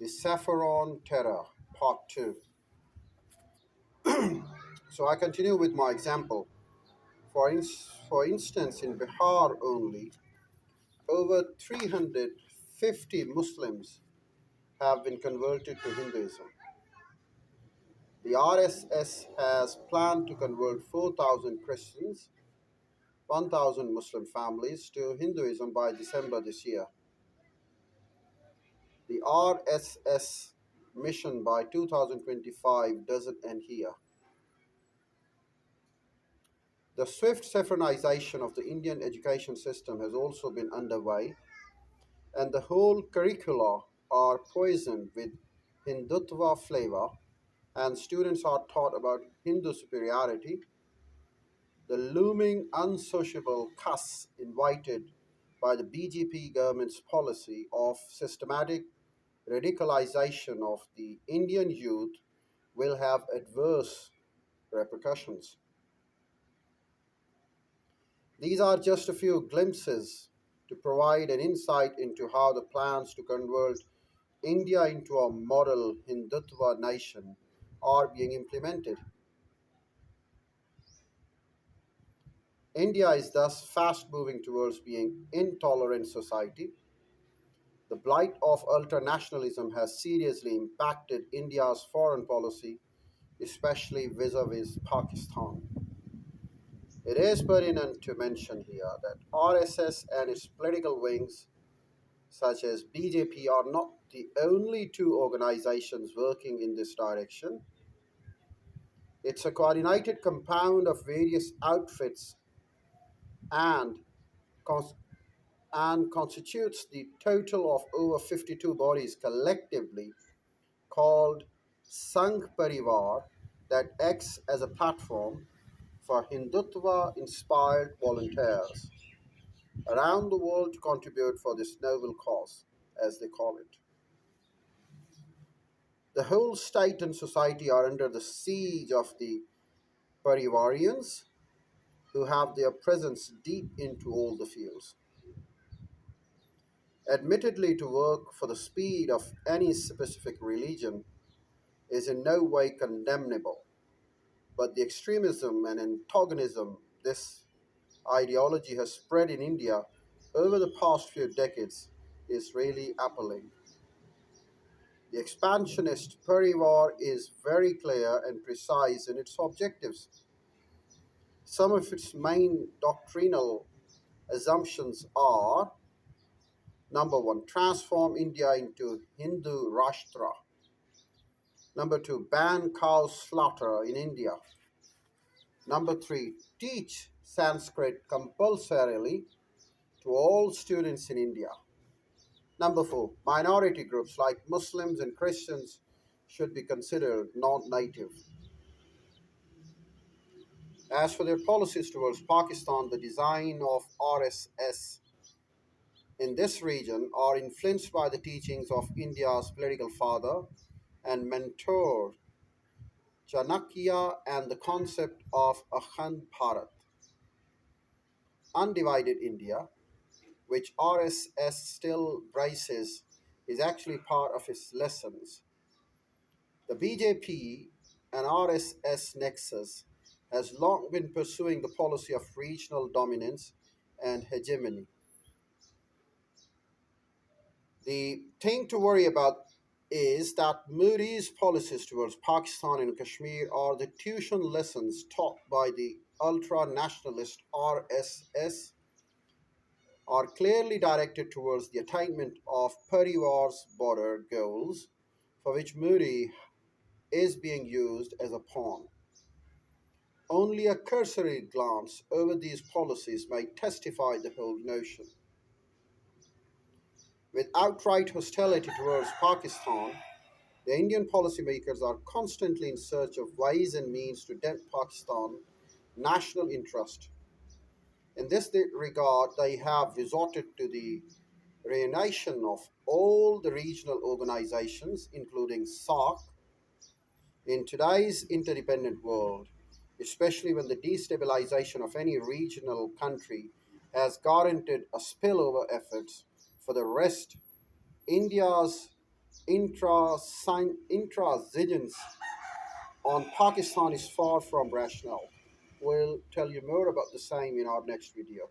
The Saffron Terror, Part 2. So I continue with my example. For instance, in Bihar only, over 350 Muslims have been converted to Hinduism. The RSS has planned to convert 4,000 Christians, 1,000 Muslim families to Hinduism by December this year. The RSS mission by 2025 doesn't end here. The swift saffronization of the Indian education system has also been underway, and the whole curricula are poisoned with Hindutva flavor, and students are taught about Hindu superiority, the looming unsociable cuss invited by the BJP government's policy of systematic radicalization of the Indian youth will have adverse repercussions. These are just a few glimpses to provide an insight into how the plans to convert India into a model Hindutva nation are being implemented. India is thus fast moving towards being intolerant society. The blight of ultranationalism has seriously impacted India's foreign policy, especially vis-a-vis Pakistan. It is pertinent to mention here that RSS and its political wings such as BJP are not the only two organizations working in this direction. It's a coordinated compound of various outfits and, cons- and constitutes the total of over 52 bodies collectively called Sangh Parivar that acts as a platform for Hindutva inspired volunteers around the world to contribute for this noble cause, as they call it. The whole state and society are under the siege of the Parivarians, who have their presence deep into all the fields. Admittedly, to work for the speed of any specific religion is in no way condemnable, but the extremism and antagonism this ideology has spread in India over the past few decades is really appalling. The expansionist Parivar is very clear and precise in its objectives. Some of its main doctrinal assumptions are: number one, transform India into Hindu Rashtra. Number two, ban cow slaughter in India. Number three, teach Sanskrit compulsorily to all students in India. Number four, minority groups like Muslims and Christians should be considered non native. As for their policies towards Pakistan, the design of RSS in this region are influenced by the teachings of India's political father and mentor Chanakya and the concept of Akhand Bharat, undivided India, which RSS still braces, is actually part of its lessons. The BJP and RSS nexus has long been pursuing the policy of regional dominance and hegemony. The thing to worry about is that Modi's policies towards Pakistan and Kashmir are the tuition lessons taught by the ultra nationalist RSS are clearly directed towards the attainment of Parivar's border goals, for which Modi is being used as a pawn. Only a cursory glance over these policies might testify the whole notion. With outright hostility towards Pakistan, the Indian policymakers are constantly in search of ways and means to dent Pakistan's national interest. In this regard, they have resorted to the reunition of all the regional organizations, including SARC, in today's interdependent world, especially when the destabilization of any regional country has guaranteed a spillover effect for the rest. India's intransigence on Pakistan is far from rational. We'll tell you more about the same in our next video.